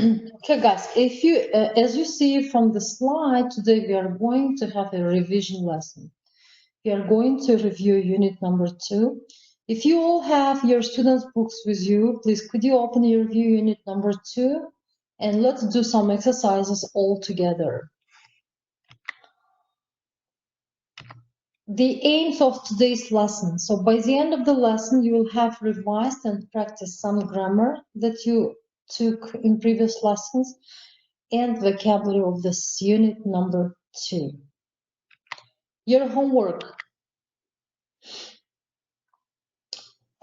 Okay, guys, if you, as you see from the slide, today we are going to have a revision lesson. We are going to review unit number 2. If you all have your students' books with you, please could you open your review unit number 2 and let's do some exercises all together. The aims of today's lesson. So by the end of the lesson, you will have revised and practiced some grammar that you took in previous lessons and vocabulary of this unit number 2. Your homework.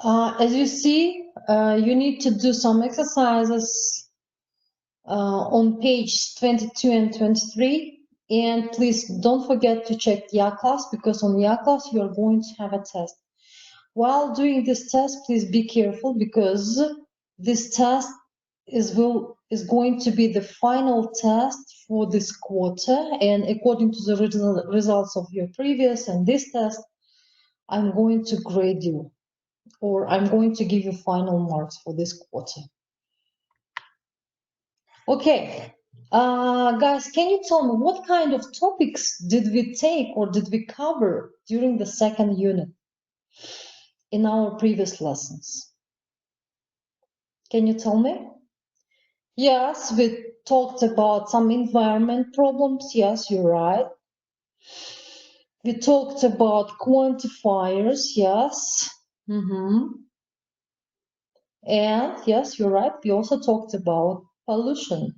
As you see, you need to do some exercises on page 22 and 23. And please don't forget to check the class, because on the class you are going to have a test. While doing this test, please be careful, because this test is going to be the final test for this quarter, and according to the results of your previous and this test, I'm going to grade you, or I'm going to give you final marks for this quarter. Okay, guys, can you tell me what kind of topics did we take or did we cover during the second unit in our previous lessons? Can you tell me? Yes, we talked about some environment problems. Yes, you're right. We talked about quantifiers. Yes. And yes, you're right. We also talked about pollution.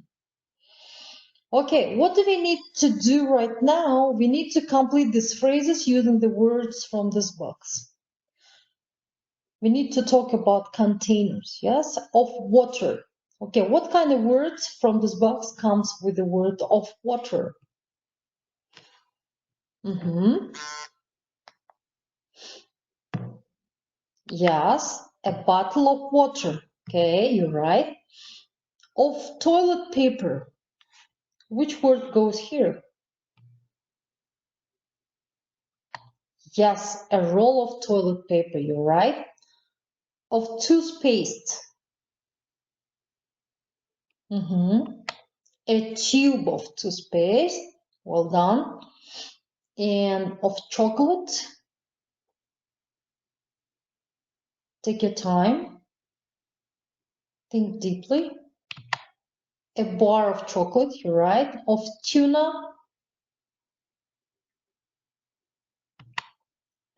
Okay, what do we need to do right now? We need to complete these phrases using the words from this box. We need to talk about containers, yes, of water. Okay, what kind of words from this box comes with the word of water? Yes, a bottle of water. Okay, you're right. Of toilet paper. Which word goes here? Yes, a roll of toilet paper, you're right. Of toothpaste. A tube of toothpaste. Well done. And of chocolate. Take your time. Think deeply. A bar of chocolate, you're right. Of tuna.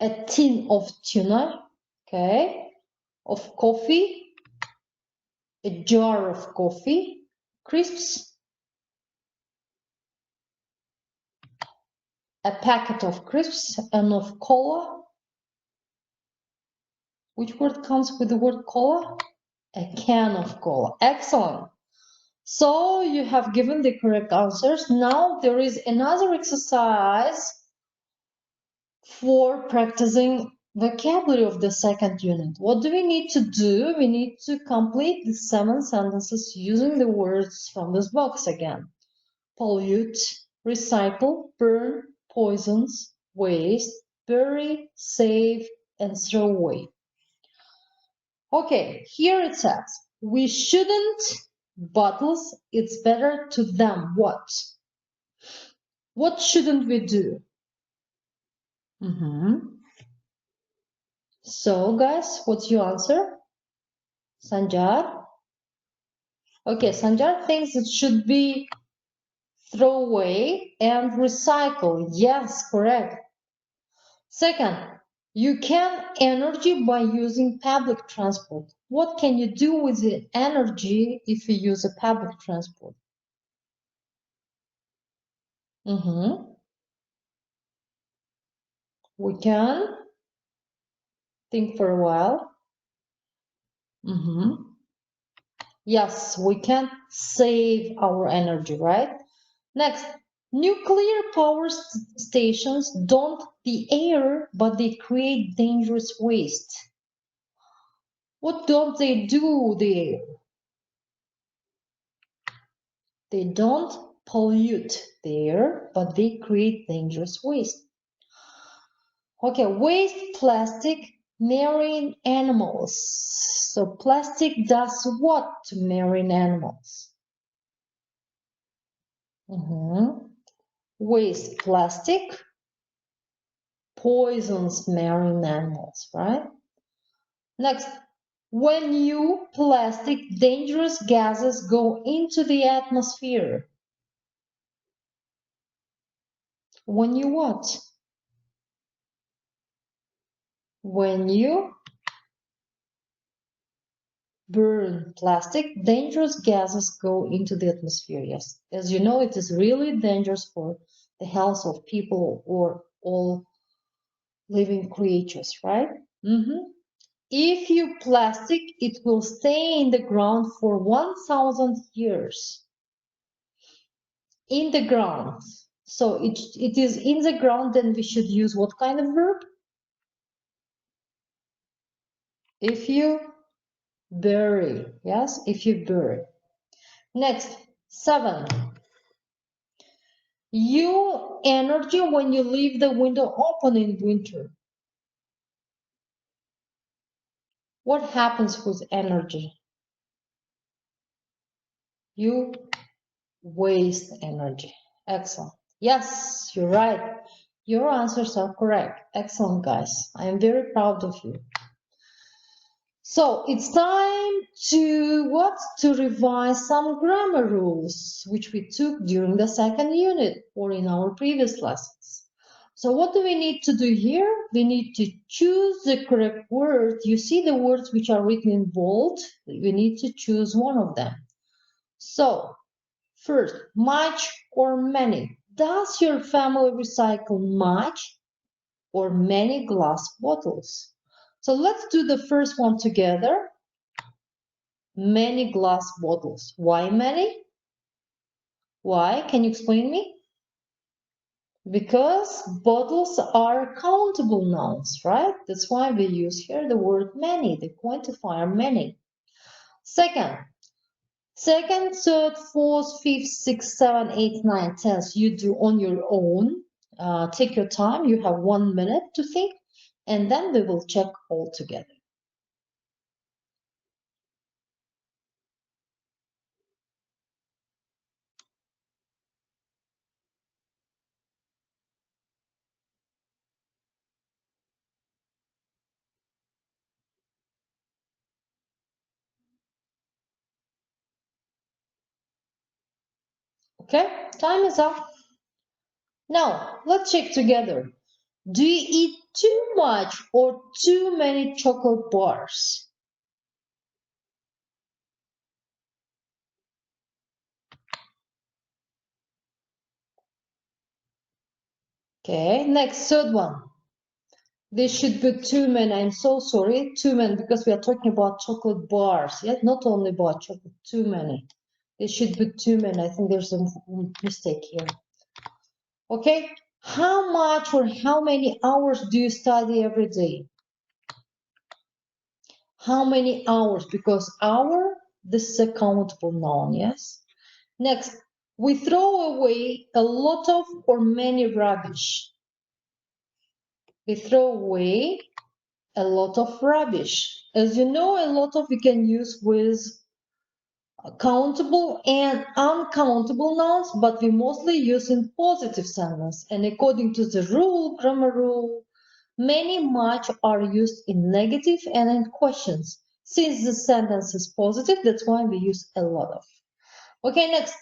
A tin of tuna. Okay. Of coffee. A jar of coffee. Crisps. A packet of crisps. And of cola. Which word comes with the word cola? A can of cola. Excellent. So you have given the correct answers. Now there is another exercise for practicing vocabulary of the second unit. What do we need to do? We need to complete the 7 sentences using the words from this box again. Pollute, recycle, burn, poisons, waste, bury, save, and throw away. Okay, here it says, we shouldn't bottles, it's better to them. What? What shouldn't we do? So, guys, what's your answer? Sanjar? Okay, Sanjar thinks it should be throw away and recycle. Yes, correct. Second, you can energy by using public transport. What can you do with the energy if you use a public transport? We can think for a while. Yes, we can save our energy, right? Next, nuclear power stations don't the air, but they create dangerous waste. What don't they do there? They don't pollute the air, but they create dangerous waste. Okay, waste plastic, marine animals. So plastic does what to marine animals? Waste plastic, poisons marine animals, right? Next, when new plastic dangerous gases go into the atmosphere. When you what? When you burn plastic, dangerous gases go into the atmosphere. Yes, as you know, it is really dangerous for the health of people or all living creatures, right? If you plastic, it will stay in the ground for 1,000 years. In the ground. So it is in the ground, then we should use what kind of verb? If you bury, yes, if you bury. Next, 7. You energy when you leave the window open in winter. What happens with energy? You waste energy. Excellent. Yes, you're right. Your answers are correct. Excellent, guys. I am very proud of you. So it's time to revise some grammar rules which we took during the second unit or in our previous lessons. So what do we need to do here? We need to choose the correct word. You see the words which are written in bold. We need to choose one of them. So first, much or many. Does your family recycle much or many glass bottles? So let's do the first one together. Many glass bottles. Why many? Why? Can you explain me? Because bottles are countable nouns, right? That's why we use here the word many, the quantifier many. Second, third, fourth, fifth, sixth, seven, eight, nine, 10th, you do on your own. Take your time. You have 1 minute to think, and then we will check all together. Okay, time is up. Now, let's check together. Do you eat too much or too many chocolate bars? Okay, next, third one. This should be too many. I'm so sorry, too many, because we are talking about chocolate bars. Yeah, not only about chocolate, too many. This should be too many. I think there's a mistake here. Okay, how much or how many hours do you study every day? How many hours? Because hour, this is a countable noun, yes? Next, we throw away a lot of or many rubbish. We throw away a lot of rubbish. As you know, a lot of we can use with countable and uncountable nouns, but we mostly use in positive sentence. And according to the rule, grammar rule, many, much are used in negative and in questions. Since the sentence is positive, that's why we use a lot of. Okay, next.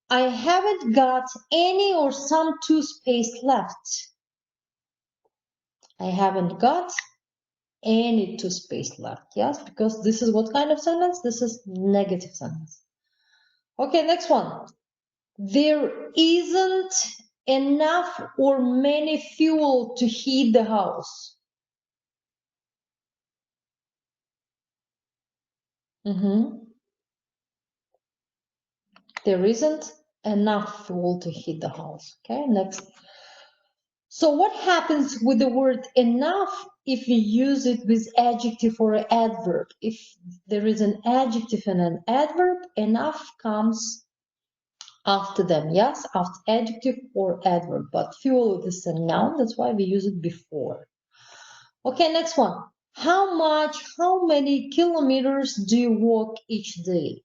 I haven't got any or some toothpaste left. I haven't got any toothpaste left. Yes, because this is what kind of sentence? This is negative sentence. Okay, next one. There isn't enough or many fuel to heat the house. There isn't enough fuel to heat the house. Okay, next. So what happens with the word enough if we use it with adjective or adverb? If there is an adjective and an adverb, enough comes after them, yes, after adjective or adverb. But fuel is a noun, that's why we use it before. Okay, next one. How many kilometers do you walk each day?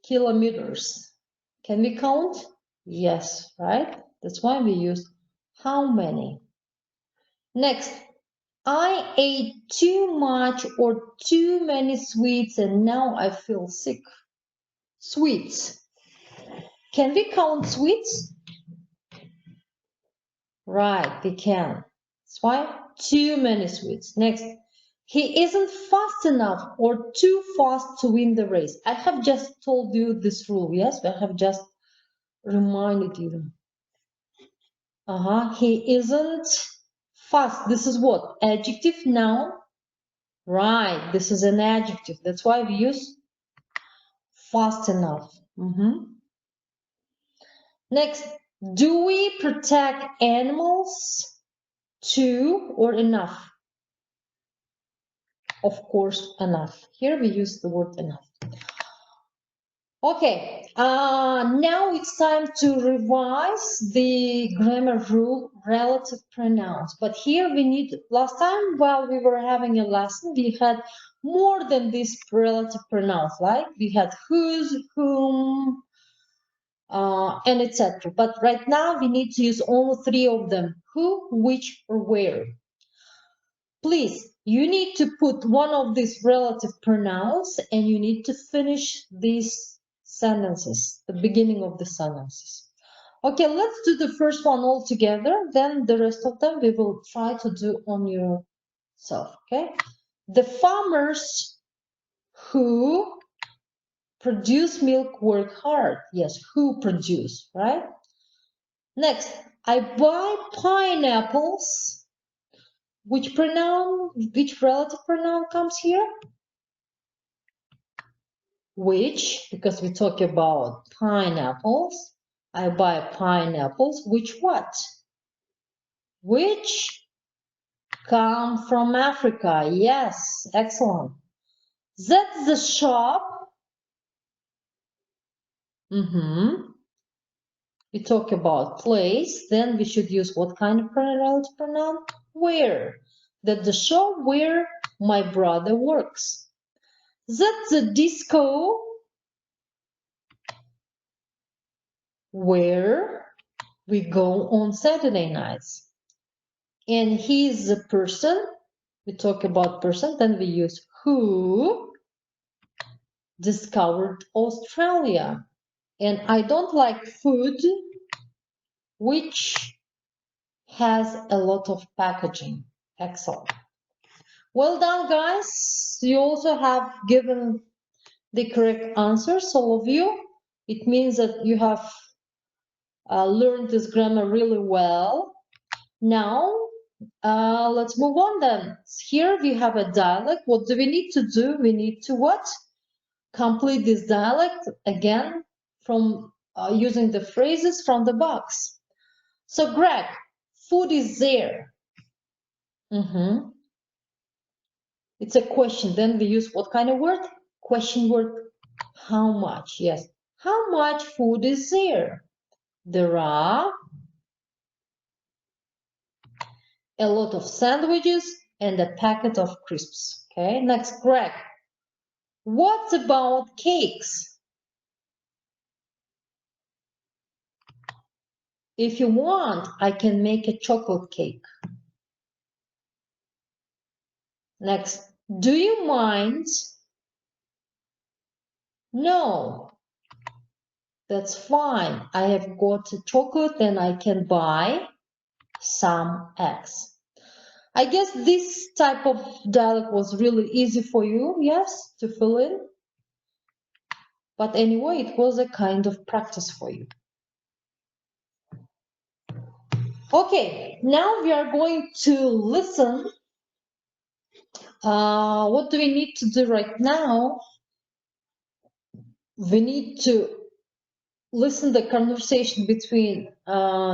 kilometers. Can we count? Yes, right? That's why we use how many. Next, I ate too much or too many sweets and now I feel sick. Sweets. Can we count sweets? Right, we can. That's why too many sweets. Next, he isn't fast enough or too fast to win the race. I have just told you this rule, yes? I have just reminded you. He isn't fast. This is what? Adjective, noun. Right, this is an adjective. That's why we use fast enough. Next, do we protect animals too or enough? Of course, enough. Here we use the word enough. Okay, now it's time to revise the grammar rule, relative pronouns. But here we need, last time while we were having a lesson, we had more than these relative pronouns, like we had whose, whom, and etc. But right now we need to use only 3 of them, who, which, or where. Please, you need to put one of these relative pronouns and you need to finish these sentences, the beginning of the sentences. Okay, let's do the first one all together, then the rest of them we will try to do on yourself, okay? The farmers who produce milk work hard. Yes, who produce, right? Next, I buy pineapples. Which pronoun, which relative pronoun comes here? Which, because we talk about pineapples. I buy pineapples. Which what? Which come from Africa. Yes, excellent. That's the shop. We talk about place. Then we should use what kind of relative pronoun? Where. That's the shop where my brother works. That's the disco where we go on Saturday nights. And he's the person, we talk about person, then we use who discovered Australia. And I don't like food which has a lot of packaging. Excellent. Well done, guys. You also have given the correct answers, all of you. It means that you have learned this grammar really well. Now, let's move on then. Here we have a dialect. What do we need to do? We need to what? Complete this dialect again from using the phrases from the box. So, Greg, food is there. It's a question. Then we use what kind of word? Question word. How much? Yes. How much food is there? There are a lot of sandwiches and a packet of crisps. Okay, next, Greg. What about cakes? If you want, I can make a chocolate cake. Next, do you mind? No, that's fine. I have got a chocolate and I can buy some eggs. I guess this type of dialogue was really easy for you, yes, to fill in. But anyway, it was a kind of practice for you. Okay, now we are going to listen. What do we need to do right now? We need to listen the conversation between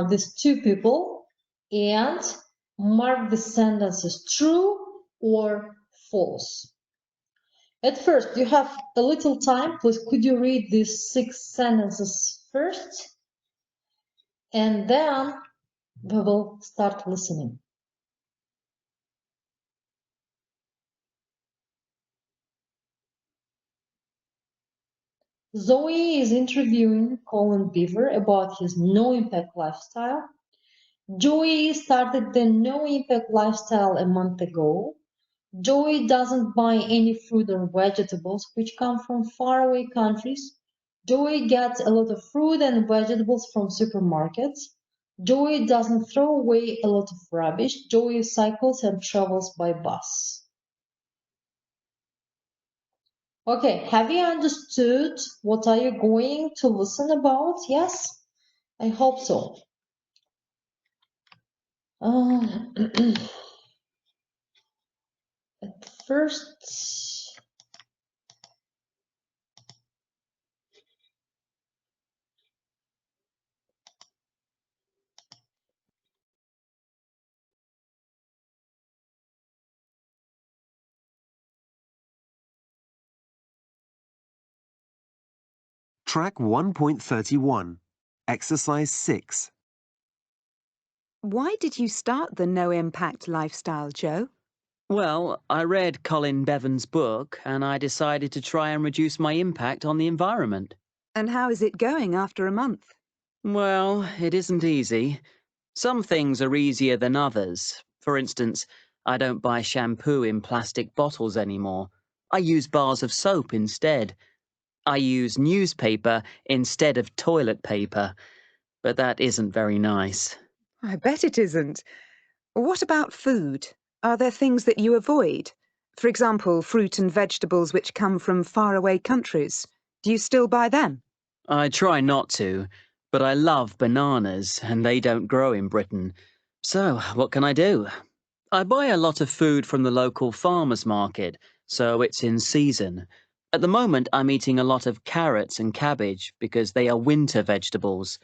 these two people and mark the sentences true or false. At first, you have a little time. Please, could you read these 6 sentences first? And then we will start listening. Zoe is interviewing Colin Beaver about his no-impact lifestyle. Joey started the no-impact lifestyle a month ago. Joey doesn't buy any fruit or vegetables which come from faraway countries. Joey gets a lot of fruit and vegetables from supermarkets. Joey doesn't throw away a lot of rubbish. Joey cycles and travels by bus. Okay, have you understood what are you going to listen about? Yes, I hope so. At first, Track 1.31, Exercise 6. Why did you start the no-impact lifestyle, Joe? Well, I read Colin Bevan's book and I decided to try and reduce my impact on the environment. And how is it going after a month? Well, it isn't easy. Some things are easier than others. For instance, I don't buy shampoo in plastic bottles anymore. I use bars of soap instead. I use newspaper instead of toilet paper. But that isn't very nice. I bet it isn't. What about food? Are there things that you avoid? For example, fruit and vegetables which come from faraway countries. Do you still buy them? I try not to, but I love bananas and they don't grow in Britain. So, what can I do? I buy a lot of food from the local farmer's market, so it's in season. At the moment, I'm eating a lot of carrots and cabbage because they are winter vegetables.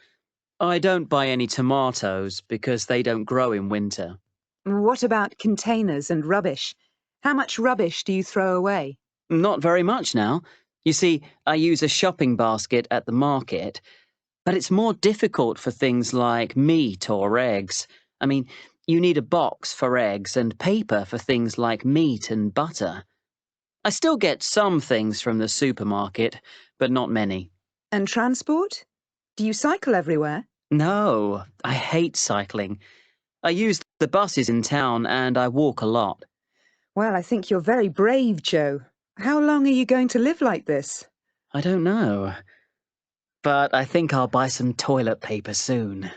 I don't buy any tomatoes because they don't grow in winter. What about containers and rubbish? How much rubbish do you throw away? Not very much now. You see, I use a shopping basket at the market, but it's more difficult for things like meat or eggs. I mean, you need a box for eggs and paper for things like meat and butter. I still get some things from the supermarket, but not many. And transport? Do you cycle everywhere? No, I hate cycling. I use the buses in town and I walk a lot. Well, I think you're very brave, Joe. How long are you going to live like this? I don't know. But I think I'll buy some toilet paper soon.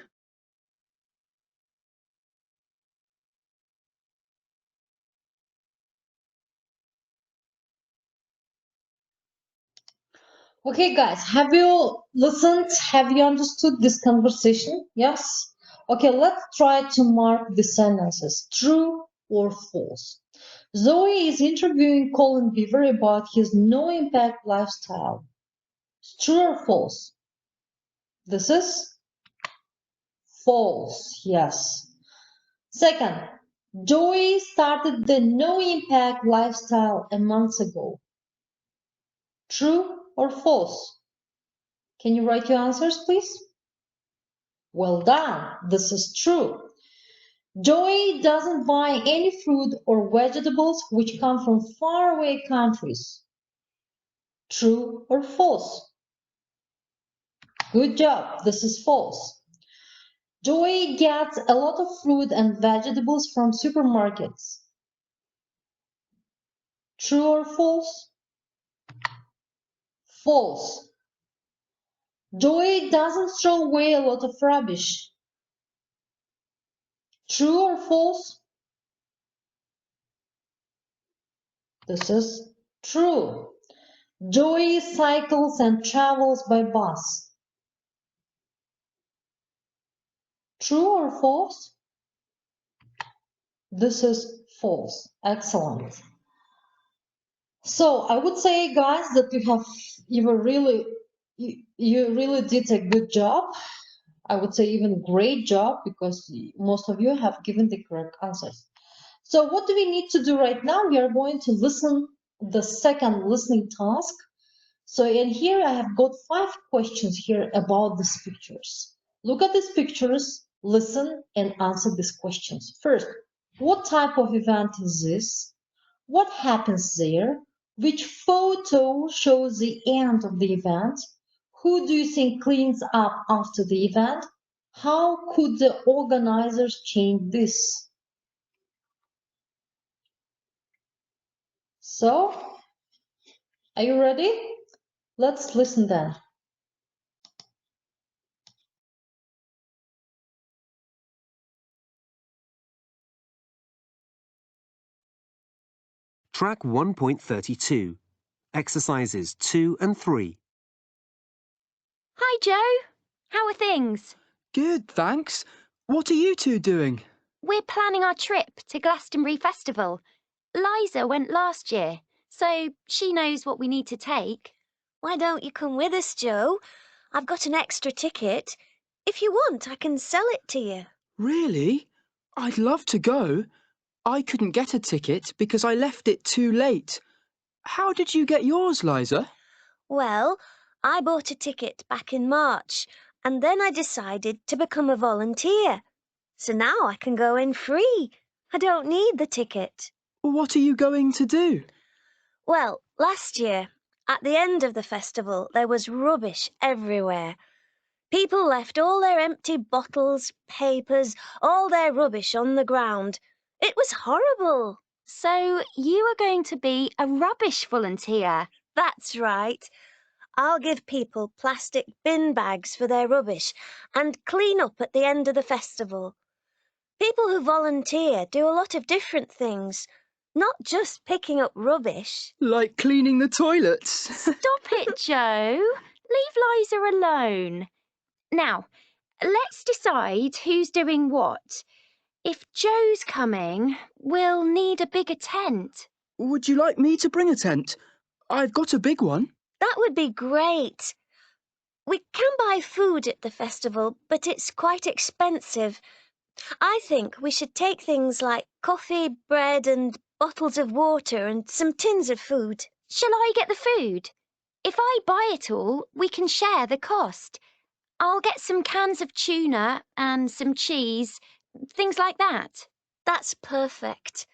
okay, guys, have you listened? Have you understood this conversation? Yes? Okay, let's try to mark the sentences, true or false. Zoe is interviewing Colin Beaver about his no-impact lifestyle. True or false? This is false, yes. Second, Joey started the no-impact lifestyle a month ago. True or false? Can you write your answers, please? Well done. This is true. Joey doesn't buy any fruit or vegetables which come from faraway countries. True or false? Good job. This is false. Joey gets a lot of fruit and vegetables from supermarkets. True or false? False. Joey doesn't throw away a lot of rubbish. True or false? This is true. Joey cycles and travels by bus. True or false? This is false. Excellent. So I would say, guys, that you really did a good job. I would say even great job, because most of you have given the correct answers. So what do we need to do right now? We are going to listen the second listening task. So in here I have got 5 questions here about these pictures. Look at these pictures, listen and answer these questions. First, what type of event is this? What happens there? Which photo shows the end of the event? Who do you think cleans up after the event? How could the organizers change this? So, are you ready? Let's listen then. Track 1.32. Exercises 2 and 3. Hi, Joe. How are things? Good, thanks. What are you two doing? We're planning our trip to Glastonbury Festival. Liza went last year, so she knows what we need to take. Why don't you come with us, Joe? I've got an extra ticket. If you want, I can sell it to you. Really? I'd love to go. I couldn't get a ticket because I left it too late. How did you get yours, Liza? Well, I bought a ticket back in March, and then I decided to become a volunteer. So now I can go in free. I don't need the ticket. What are you going to do? Well, last year, at the end of the festival, there was rubbish everywhere. People left all their empty bottles, papers, all their rubbish on the ground. It was horrible. So you are going to be a rubbish volunteer? That's right. I'll give people plastic bin bags for their rubbish and clean up at the end of the festival. People who volunteer do a lot of different things, not just picking up rubbish. Like cleaning the toilets? Stop it, Joe. Leave Liza alone. Now, let's decide who's doing what. If Joe's coming, we'll need a bigger tent. Would you like me to bring a tent? I've got a big one. That would be great. We can buy food at the festival, but it's quite expensive. I think we should take things like coffee, bread and bottles of water and some tins of food. Shall I get the food? If I buy it all, we can share the cost. I'll get some cans of tuna and some cheese, things like that. That's perfect.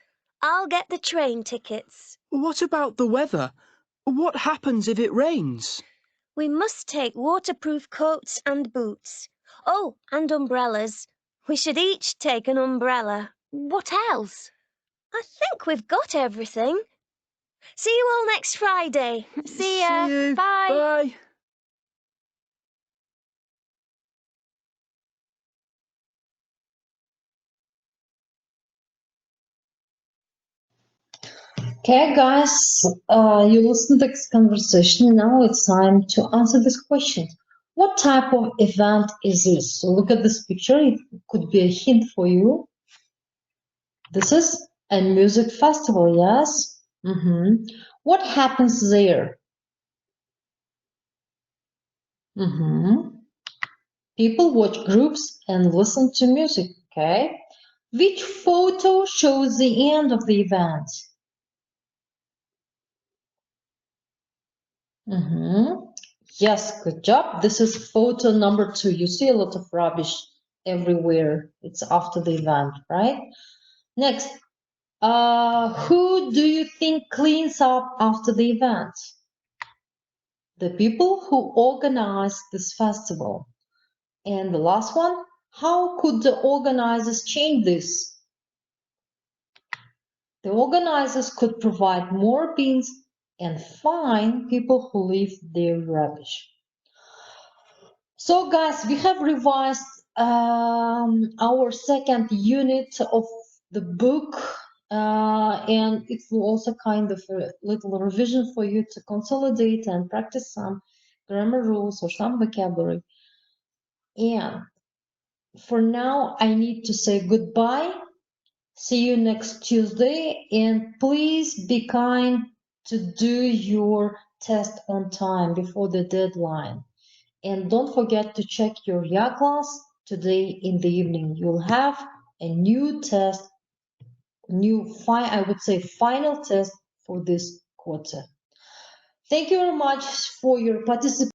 I'll get the train tickets. What about the weather? What happens if it rains? We must take waterproof coats and boots. Oh, and umbrellas. We should each take an umbrella. What else? I think we've got everything. See you all next Friday. See ya. See you. Bye. Bye. Okay, guys, you listened to this conversation. Now it's time to answer this question. What type of event is this? So look at this picture. It could be a hint for you. This is a music festival, yes? What happens there? People watch groups and listen to music, okay? Which photo shows the end of the event? Yes, good job. This is photo number 2. You see a lot of rubbish everywhere. It's after the event, right? Next, who do you think cleans up after the event? The people who organized this festival. And the last one, how could the organizers change this? The organizers could provide more bins and fine people who leave their rubbish. So guys, we have revised our second unit of the book, and it will also kind of a little revision for you to consolidate and practice some grammar rules or some vocabulary. And for now, I need to say goodbye. See you next Tuesday, and please be kind to do your test on time before the deadline. And don't forget to check your YA class today in the evening. You'll have a new test, I would say final test for this quarter. Thank you very much for your participation.